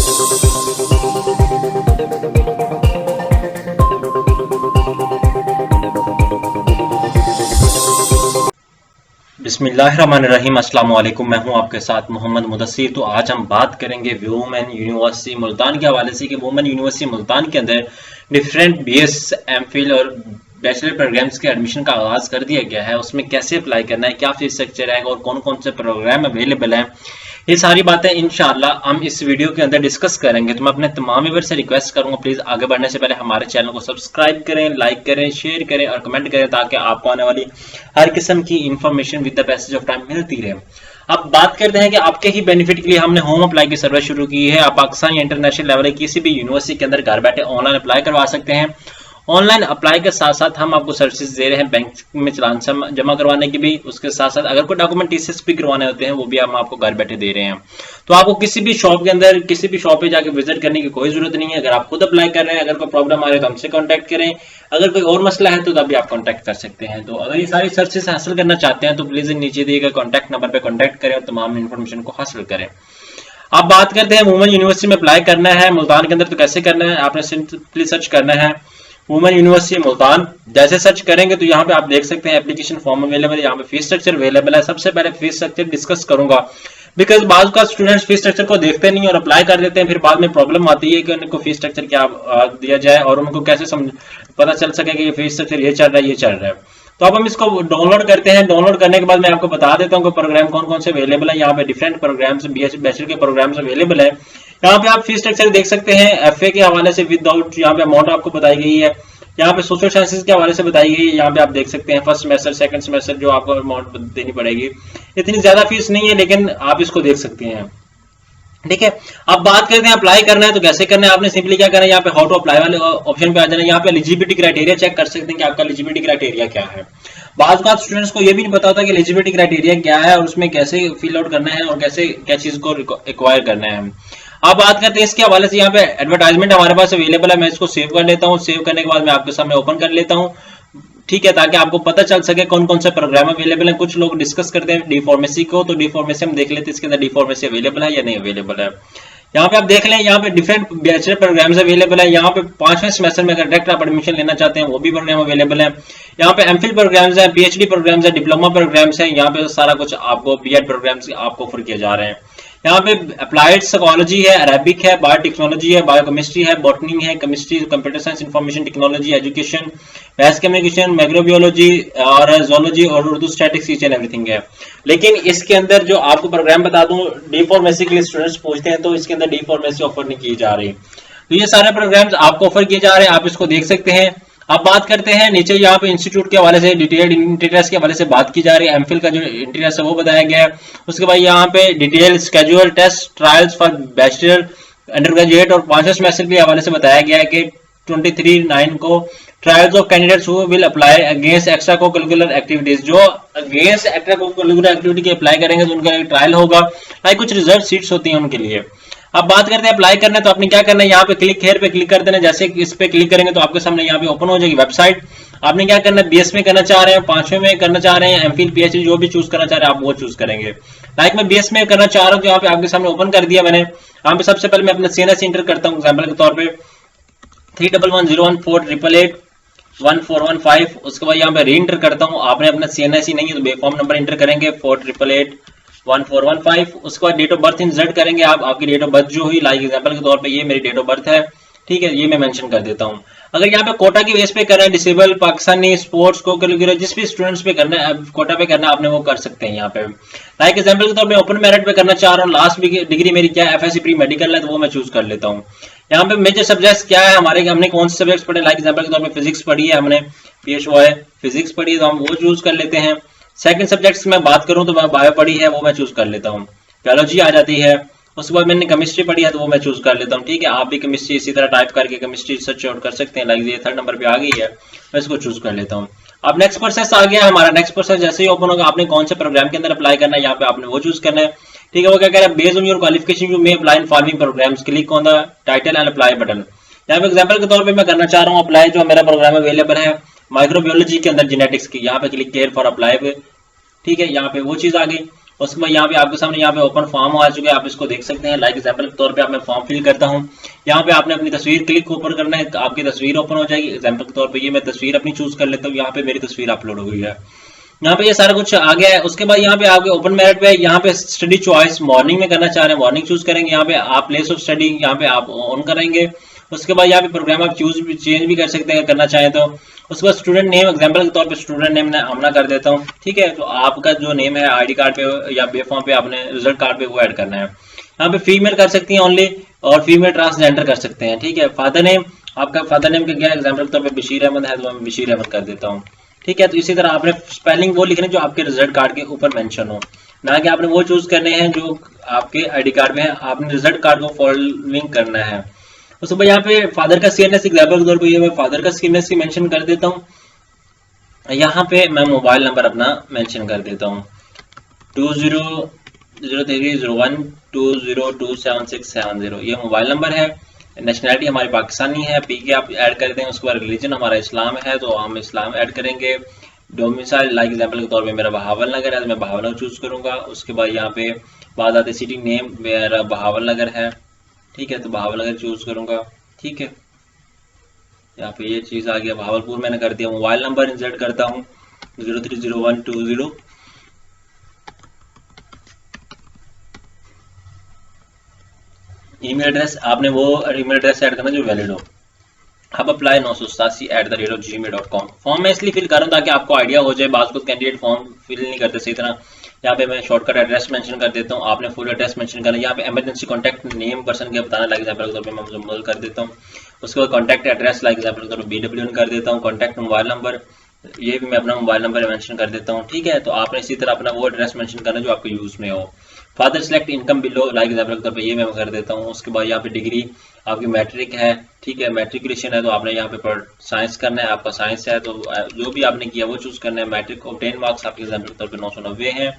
बिस्मिल्लाहिर्रहमानिर्रहीम। अस्सलाम वालेकुम। मैं हूं आपके साथ मोहम्मद मुदस्सिर। तो आज हम बात करेंगे वुमेन यूनिवर्सिटी मुल्तान के हवाले से कि वुमेन यूनिवर्सिटी मुल्तान के अंदर डिफरेंट बीएस, एमफिल और बैचलर प्रोग्राम्स के एडमिशन का आगाज कर दिया गया है। उसमें कैसे अप्लाई करना है, क्या फीस स्ट्रक्चर है और कौन कौन से प्रोग्राम अवेलेबल हैं, ये सारी बातें इंशाअल्लाह हम इस वीडियो के अंदर डिस्कस करेंगे। तो मैं अपने तमाम व्यूअर्स से रिक्वेस्ट करूंगा, प्लीज आगे बढ़ने से पहले हमारे चैनल को सब्सक्राइब करें, लाइक करें, शेयर करें और कमेंट करें ताकि आपको आने वाली हर किस्म की information with the passage of time मिलती रहे। अब बात करते हैं कि आपके ही बेनिफिट के लिए हमने होम अप्लाई की सर्विस शुरू की है। आप पाकिस्तान या इंटरनेशनल लेवल की किसी भी यूनिवर्सिटी के अंदर घर बैठे ऑनलाइन अप्लाई करवा सकते हैं। ऑनलाइन अप्लाई के साथ साथ हम आपको सर्विसेज दे रहे हैं बैंक में चालान जमा करवाने की भी, उसके साथ साथ अगर कोई डॉक्यूमेंट टीसीएस भी करवाने होते हैं वो भी हम आपको घर बैठे दे रहे हैं। तो आपको किसी भी शॉप के अंदर, किसी भी शॉप पे जाके विजिट करने की कोई जरूरत नहीं है। अगर आप खुद अप्लाई कर रहे हैं, अगर कोई प्रॉब्लम आ रही है तो हमसे कॉन्टैक्ट करें, अगर कोई और मसला है तो तभी आप कॉन्टैक्ट कर सकते हैं। तो अगर ये सारी सर्विसेज हासिल करना चाहते हैं तो प्लीज नीचे दिए गए कॉन्टैक्ट नंबर पर कॉन्टैक्ट करें और तमाम इन्फॉर्मेशन को हासिल करें। अब बात करते हैं वुमेन यूनिवर्सिटी में अप्लाई करना है मुल्तान के अंदर तो कैसे करना है। आपने सिंपली सर्च करना है वुमेन यूनिवर्सिटी मुल्तान। जैसे सर्च करेंगे तो यहाँ पे आप देख सकते हैं एप्लीकेशन फॉर्म अवेलेबल है, यहाँ पे फीस स्ट्रक्चर अवेलेबल है। सबसे पहले फीस स्ट्रक्चर डिस्कस करूंगा बिकॉज बाद का स्टूडेंट्स फीस स्ट्रक्चर को देखते नहीं और अप्लाई कर देते हैं, फिर बाद में प्रॉब्लम आती है कि उनको फीस स्ट्रक्चर क्या दिया जाए और उनको कैसे पता चल सके कि ये फीस स्ट्रक्चर ये चल रहा है, ये चल रहा है। तो अब हम इसको डाउनलोड करते हैं। डाउनलोड करने के बाद मैं आपको बता देता हूँ कि प्रोग्राम कौन कौन से अवेलेबल है। यहाँ पे डिफरेंट प्रोग्राम्स, बैचलर के प्रोग्राम्स अवेलेबल है। यहाँ पे आप फीस स्ट्रक्चर देख सकते हैं। एफए के हवाले से विदाउट यहाँ पे अमाउंट आपको बताई गई है। यहाँ पे सोशल साइंसेज के हवाले से बताई गई है। यहाँ पे आप देख सकते हैं फर्स्ट सेमेस्टर, सेकंड सेमेस्टर जो आपको अमाउंट देनी पड़ेगी। इतनी ज्यादा फीस नहीं है लेकिन आप इसको देख सकते हैं, ठीक है। अब बात करते हैं अप्लाई करना है तो कैसे करना है। आपने सिंपली क्या करना है, यहाँ पे हाउ टू अप्लाई वाले ऑप्शन पे आ जाना है। यहाँ पे एलिजिबिलिटी क्राइटेरिया चेक कर सकते हैं कि आपका एलिजिबिलिटी क्राइटेरिया क्या है। बाद स्टूडेंट्स को ये भी नहीं पता होता कि एलिजिबिलिटी क्राइटेरिया क्या है और उसमें कैसे फिल आउट करना है और कैसे क्या चीज को एक्वायर करना है। अब बात करते हैं इसके हवाले से। यहाँ पे एडवर्टाइजमेंट हमारे पास अवेलेबल है। मैं इसको सेव कर लेता हूँ। सेव करने के बाद मैं आपके सामने ओपन कर लेता हूँ, ठीक है, ताकि आपको पता चल सके कौन कौन से प्रोग्राम अवेलेबल है। कुछ लोग डिस्कस करते हैं डी फार्मेसी को, तो डी फार्मेसी हम देख लेते हैं इसके अंदर डी फार्मेसी अवेलेबल है या नहीं अवेलेबल है। यहाँ पे आप देख लें, यहाँ पे डिफरेंट बैचलर प्रोग्राम्स अवेलेबल है। यहाँ पे 5वें सेमेस्टर में अगर डायरेक्ट आप एडमिशन लेना चाहते हैं वो भी प्रोग्राम अवेलेबल है। यहाँ पे एमफिल प्रोग्राम्स है, पीएचडी प्रोग्राम्स है, डिप्लोमा प्रोग्राम्स है। यहाँ पे सारा कुछ आपको बीएड प्रोग्राम्स आपको ऑफर किए जा रहे हैं। यहाँ पे अप्लाइड साइकोलॉजी है, अरेबिक है, बायोटेक्नोलॉजी है, बायोकेमिस्ट्री है, बॉटनी है, chemistry, computer science, information technology, education, maths, communication, microbiology और जोलॉजी और Urdu statics, each and everything है। लेकिन इसके अंदर जो आपको प्रोग्राम बता दूं, डी फार्मेसी के लिए स्टूडेंट्स पूछते हैं तो इसके अंदर डी फार्मेसी ऑफर नहीं की जा रही। तो ये सारे प्रोग्राम्स आपको ऑफर किए जा रहे हैं, आप इसको देख सकते हैं। अब बात करते हैं नीचे यहाँ पे इंस्टीट्यूट के हवाले से, डिटेल्ड इंटीरियर्स के हवाले से बात की जा रही है। एमफिल का जो इंटीरियर्स है वो बताया गया है। उसके बाद यहाँ पे detail schedule test trials for bachelor, under graduate और 5वें सेमेस्टर के हवाले से बताया गया है कि 23/9 को trials of candidates who will apply against extra को करिकुलर एक्टिविटीज, जो अगेंस्ट एक्स्ट्रा को करिकुलर एक्टिविटी के अप्लाई करेंगे तो उनका एक ट्रायल होगा, लाइक कुछ रिजर्व सीट्स होती हैं उनके लिए। अब बात करते हैं अप्लाई करना है तो आपने क्या करना है, यहाँ पे क्लिक हेयर पे क्लिक कर देना। जैसे इस पे क्लिक करेंगे तो आपके सामने यहाँ पे ओपन हो जाएगी वेबसाइट। आपने क्या करना है, बीएस में करना चाह रहे हैं, 5वें में करना चाह रहे हैं, एमफिल, पीएचडी जो भी चूज करना चाह रहे हैं आप वो चूज करेंगे। लाइक मैं बीएस में करना चाह रहा हूँ तो यहाँ पे आपके सामने ओपन कर दिया मैंने। यहाँ पे सबसे पहले मैं अपना सीएनएस इंटर करता हूँ एग्जाम्पल के तौर पर 311014881415। उसके बाद यहाँ पे री इंटर करता हूँ। आपने अपना सीएनएस ही नहीं है तो बेफॉर्म नंबर इंटर करेंगे 48881415। उसके बाद डेट ऑफ बर्थ इंसर्ट करेंगे। आप आपकी डेट ऑफ बर्थ जो हुई, लाइक एग्जांपल के तौर पे ये मेरी डेट ऑफ बर्थ है, ठीक है, ये मैं मेंशन कर देता हूँ। अगर यहाँ पे कोटा की बेस पे करना है, डिसेबल, पाकिस्तानी, स्पोर्ट्स को करिकुलर, जिस भी स्टूडेंट्स पे करना है, कोटा पे करना है, आपने वो कर सकते हैं। यहाँ पे लाइक एग्जांपल के तौर पे ओपन मेरिट पे करना चाह रहा हूँ, लास्ट डिग्री मेरी क्या है, एफएससी प्री मेडिकल है, तो वो मैं चूज कर लेता हूँ। यहाँ पे मेजर सब्जेक्ट्स क्या है हमारे, हमने कौन से सब्जेक्ट्स पढ़े, लाइक एग्जांपल के तौर पे फिजिक्स पढ़ी है हमने, पीएचओ है, फिजिक्स पढ़ी है तो हम वो चूज कर लेते हैं। सेकंड सब्जेक्ट्स में बात करूं तो मैं बायो पढ़ी है, वो मैं चूज कर लेता हूँ। बायोलॉजी आ जाती है। उसके बाद मैंने केमिस्ट्री पढ़ी है तो वो मैं चूज कर लेता हूँ, ठीक है। आप भी केमिस्ट्री इसी तरह टाइप करके केमिस्ट्री सर्च आउट कर सकते हैं। लाइक ये 3rd नंबर पे आ गई है, मैं इसको चूज कर लेता हूँ। अब नेक्स्ट प्रोसेस आ गया हमारा। नेक्स्ट प्रोसेस जैसे ही ओपन होगा, आपने कौन से प्रोग्राम के अंदर अप्लाई करना है यहाँ पे आपने वो चूज करना है, ठीक है। वो क्या कह रहा है, based on your qualification you may apply in following programmes, click on the title and apply button. यहाँ पे एग्जाम्पल के तौर पे मैं करना चाह रहा हूँ अप्लाई, जो मेरा प्रोग्राम अवेलेबल है माइक्रोबायोलॉजी के अंदर जेनेटिक्स की, यहाँ पे क्लिक केयर फॉर अप्लाई पे, ठीक है, यहाँ पे वो चीज आ गई। उसके बाद यहाँ पे आपके सामने यहाँ पे ओपन फॉर्म आ चुके हैं, आप इसको देख सकते हैं। लाइक एग्जाम्पल के तौर पे आप मैं फॉर्म फिल करता हूँ। यहाँ पे आपने अपनी तस्वीर क्लिक ऊपर करना है, आपकी तस्वीर ओपन हो जाएगी। एग्जाम्पल के तौर पे ये मैं तस्वीर अपनी चूज कर लेता हूँ, यहाँ पे मेरी तस्वीर अपलोड हो गई है। यहाँ पे ये सारा कुछ आ गया है। उसके बाद यहाँ पे आपके ओपन मेरिट पे यहाँ पे स्टडी चॉइस मॉर्निंग में करना चाह रहे हैं, मॉर्निंग चूज करेंगे। यहाँ पे आप प्लेस ऑफ स्टडी यहाँ पे आप ऑन करेंगे। उसके बाद यहाँ पे प्रोग्राम आप चेंज भी कर सकते हैं करना चाहें तो। उसके बाद स्टूडेंट नेम एग्जाम्पल के तौर पे स्टूडेंट नेम मैं आमना कर देता हूँ, ठीक है। तो आपका जो नेम है आईडी कार्ड पे या बे फॉर्म पे आपने रिजल्ट कार्ड पे वो ऐड करना है। यहाँ पे फीमेल कर सकती हैं ओनली, और फीमेल ट्रांसजेंडर कर सकते हैं, ठीक है। फादर नेम, आपका फादर नेम का क्या एग्जाम्पल के तौर पे बशीर अहमद है, तो मैं बशीर अहमद कर देता हूँ, ठीक है। तो इसी तरह आपने स्पेलिंग वो लिखने जो आपके रिजल्ट कार्ड के ऊपर मेंशन हो, ना कि आपने वो चूज करने हैं जो आपके आईडी कार्ड में है। आपने रिजल्ट कार्ड को फॉलोइंग करना है। उसके बाद यहाँ पे फादर का सीएनएस एग्जाम्पल के तौर पर मैं फादर का सीएनएस मेंशन कर देता हूँ। यहाँ पे मैं मोबाइल नंबर अपना मेंशन कर देता हूँ 200301202760, ये मोबाइल नंबर है। नेशनैलिटी हमारी पाकिस्तानी है, पी के आप ऐड कर दें। उसके बाद रिलीजन हमारा इस्लाम है, तो हम इस्लाम ऐड करेंगे। डोमिसाइल लाइक एग्जाम्पल के तौर पे मेरा बहावल नगर है, तो मैं बहावल नगर चूज करूंगा। उसके बाद यहाँ पे बात आती सिटी नेम, मेरा बहावल नगर है, ठीक है, तो बहावल नगर चूज करूंगा, ठीक है। यहाँ पे ये चीज आ गया, भावलपुर मैंने कर दिया। मोबाइल नंबर इंसर्ट करता हूँ 030120। ईमेल एड्रेस आपने वो ईमेल एड्रेस ऐड करना जो वैलिड हो। अब अप्लाई 987@gmail.com। फॉर्म मैं इसलिए फिल कर रहा हूँ ताकि आपको आइडिया हो जाए, बात कुछ कैंडिडेट फॉर्म फिल नहीं करते सही तरह। यहाँ पे मैं शॉर्टकट एड्रेस मेंशन कर देता हूँ, आपने फुल एड्रेस मेंशन करना है। यहाँ पे इमरजेंसी कॉन्टैक्ट नेम पर्सन के बताना, लाइक एग्जाम्पल के तौर पे मैं मुजम्मल कर देता हूँ। उसके बाद कॉन्टैक्ट एड्रेस लाइक एग्जाम्पल के तौर पर BWN कर देता हूँ। कॉन्टैक्ट मोबाइल नंबर, ये भी मैं अपना मोबाइल नंबर मेंशन कर देता हूँ, ठीक है। तो आपने इसी तरह अपना वो एड्रेस मेंशन करना जो आपके यूज में हो। Father select income below like example के तौर पे ये मैं कर देता हूँ। उसके बाद यहाँ पे डिग्री आपकी मैट्रिक है, ठीक है, मैट्रिकुलेशन है, तो आपने यहाँ पे साइंस करना है, आपका साइंस है तो जो भी आपने किया वो चूज करना है। मैट्रिक ऑब्टेन मार्क्स आपके एग्जाम्पल के तौर पे 990 हैं।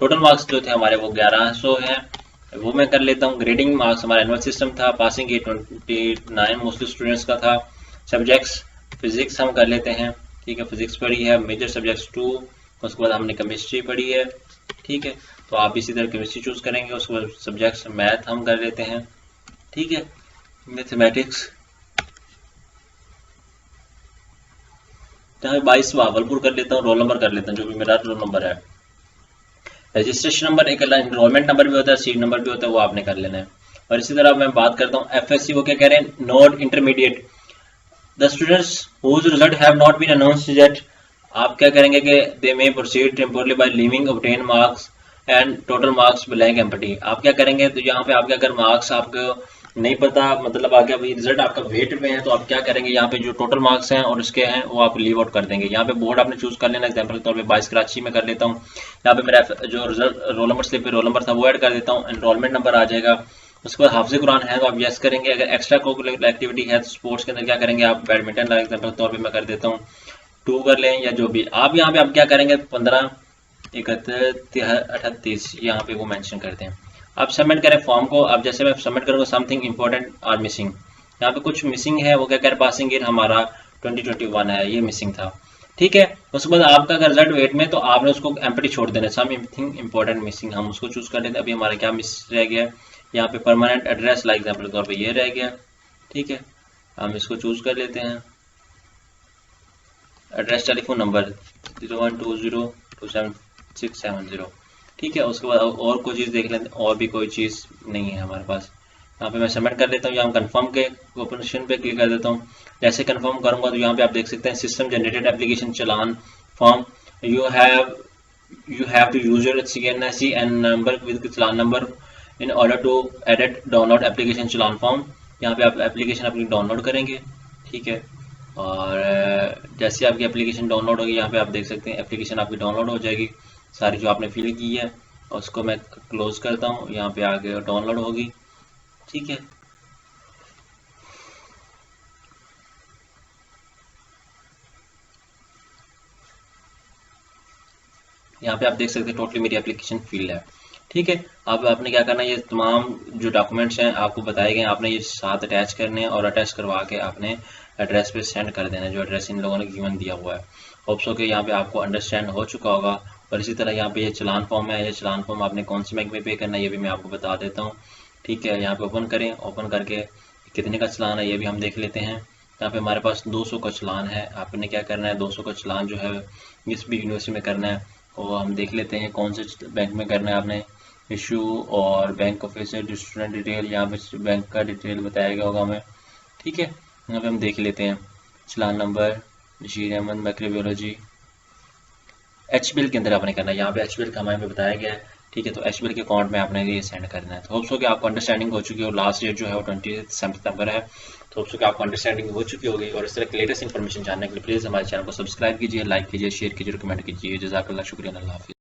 टोटल मार्क्स जो थे हमारे वो 1100 हैं, वो मैं कर लेता हूँ। ग्रेडिंग मार्क्स हमारा एनुअल सिस्टम था, पासिंग गेट 29 मोस्टली स्टूडेंट्स का था। सब्जेक्ट्स फिजिक्स हम कर लेते हैं, ठीक है, फिजिक्स पढ़ी है। मेजर सब्जेक्ट्स 2, उसके बाद हमने केमिस्ट्री पढ़ी है, ठीक है, तो आप इसी तरह केमिस्ट्री चूज करेंगे। उसके बाद सब्जेक्ट्स मैथ हम कर लेते हैं, ठीक है, मैथमेटिक्स। 22 भावलपुर कर लेता हूँ। रोल नंबर कर लेता हूँ जो भी मेरा रोल नंबर है। रजिस्ट्रेशन नंबर एक एनरोलमेंट नंबर भी होता है, सीट नंबर भी होता है, वो आपने कर लेना है। और इसी तरह मैं बात करता हूँ FSC, वो क्या कह रहे हैं, note intermediate the students whose result have not been announced yet. आप क्या करेंगे कि they may proceed temporarily by leaving obtain marks and total marks blank empty. आप क्या करेंगे, तो यहाँ पे आपके अगर मार्क्स आपको नहीं पता, मतलब आगे अभी रिजल्ट आपका वेट में है, तो आप क्या करेंगे, यहाँ पे जो टोटल मार्क्स हैं और उसके हैं वो आप लीव आउट कर देंगे। यहाँ पे बोर्ड आपने चूज कर लेना, एग्जाम्पल के तौर पे 22 कराची में कर लेता हूँ। यहाँ पे मेरा जो रिजल्ट रोल नंबर स्लिप पे रोल नंबर था वो ऐड कर देता हूँ। एनरोलमेंट नंबर आ जाएगा। उसके बाद हाफिज कुरान है तो आप यस करेंगे। अगर एक्स्ट्रा कोकुलर एक्टिविटी है तो स्पोर्ट्स के अंदर क्या करेंगे आप, बैडमिंटन एग्जाम्पल के तौर पर मैं कर देता हूँ 2 कर लें, या जो भी आप यहाँ पे आप क्या करेंगे 15 31 38 यहाँ पे वो मेंशन करते हैं। आप सबमिट करें फॉर्म को। अब जैसे मैं सबमिट करूँगा समथिंग इंपॉर्टेंट आर मिसिंग, यहाँ पे कुछ मिसिंग है, वो क्या कह रहे पासिंग ईयर हमारा 2021 है, ये मिसिंग था, ठीक है। उसके बाद आपका अगर रिजल्ट वेट में, तो आपने उसको एम्प्टी छोड़ देना, समथिंग इंपॉर्टेंट मिसिंग, हम उसको चूज कर लेते हैं। अभी हमारा क्या मिस रह गया है, यहाँ पे परमानेंट एड्रेस लाइक एग्जाम्पल के तौर पर ये रह गया, ठीक है, हम इसको चूज कर लेते हैं। एड्रेस टेलीफोन नंबर 01202760, ठीक है। उसके बाद और कोई चीज़ देख लेते हैं, और भी कोई चीज़ नहीं है हमारे पास। यहाँ पे मैं सबमिट कर लेता हूँ, यहाँ कंफर्म के ऑप्शन पे क्लिक कर देता हूँ। जैसे कंफर्म करूँगा तो यहाँ पे आप देख सकते हैं system generated application challan form, you have to use your CNSE and number with challan number in order to edit download application challan form. यहाँ पे आप एप्लीकेशन अपनी डाउनलोड करेंगे, ठीक है। और जैसे आपकी एप्लीकेशन डाउनलोड होगी, यहाँ पे आप देख सकते हैं एप्लीकेशन आपकी डाउनलोड हो जाएगी सारी जो आपने फिल की है। और उसको मैं क्लोज करता हूँ, यहाँ पे आगे डाउनलोड होगी, ठीक है। यहाँ पे आप देख सकते हैं टोटली मेरी एप्लीकेशन फिल है, ठीक है। अब आपने क्या करना है, ये तमाम जो डॉक्यूमेंट्स हैं आपको बताए गए, आपने ये साथ अटैच करने हैं और अटैच करवा के आपने एड्रेस पे सेंड कर देना है, जो एड्रेस इन लोगों ने गिवन दिया हुआ है। होप सो कि यहाँ पे आपको अंडरस्टैंड हो चुका होगा। और इसी तरह यहाँ पे ये चलान फॉर्म है, ये चलान फॉर्म आपने कौन से बैंक में पे करना है ये भी मैं आपको बता देता हूँ। ठीक है, यहाँ पे ओपन करें, ओपन करके कितने का चलान है ये भी हम देख लेते हैं। यहाँ पे हमारे पास 200 का चलान है। आपने क्या करना है, 200 का चलान जो है जिस भी यूनिवर्सिटी में करना है वो हम देख लेते हैं कौन से बैंक में करना है आपने। इशू और बैंक ऑफिसर, स्टूडेंट डिटेल, यहाँ पे बैंक का डिटेल बताया गया होगा हमें। ठीक है, यहाँ पे हम देख लेते हैं challan number, Bashir Ahmed microbiology, HBL के अंदर आपने करना है। यहाँ पे HBL का हमें बताया गया है। ठीक है, तो HBL के अकाउंट में आपने ये सेंड करना है। तो होप्स हो कि आपको अंडरस्टैंडिंग हो चुकी है और लास्ट डेट जो है वो 20 सितंबर है। तो होप्स हो कि आपको अंडरस्टैंडिंग हो चुकी होगी और इस तरह की लेटेस्ट इन्फॉर्मेशन जानने के लिए प्लीज़ हमारे चैनल को सब्सक्राइब कीजिए, लाइक कीजिए, शेयर कीजिए, कमेंट कीजिए। जज़ाकल्लाह, शुक्रिया, अल्लाह हाफिज़।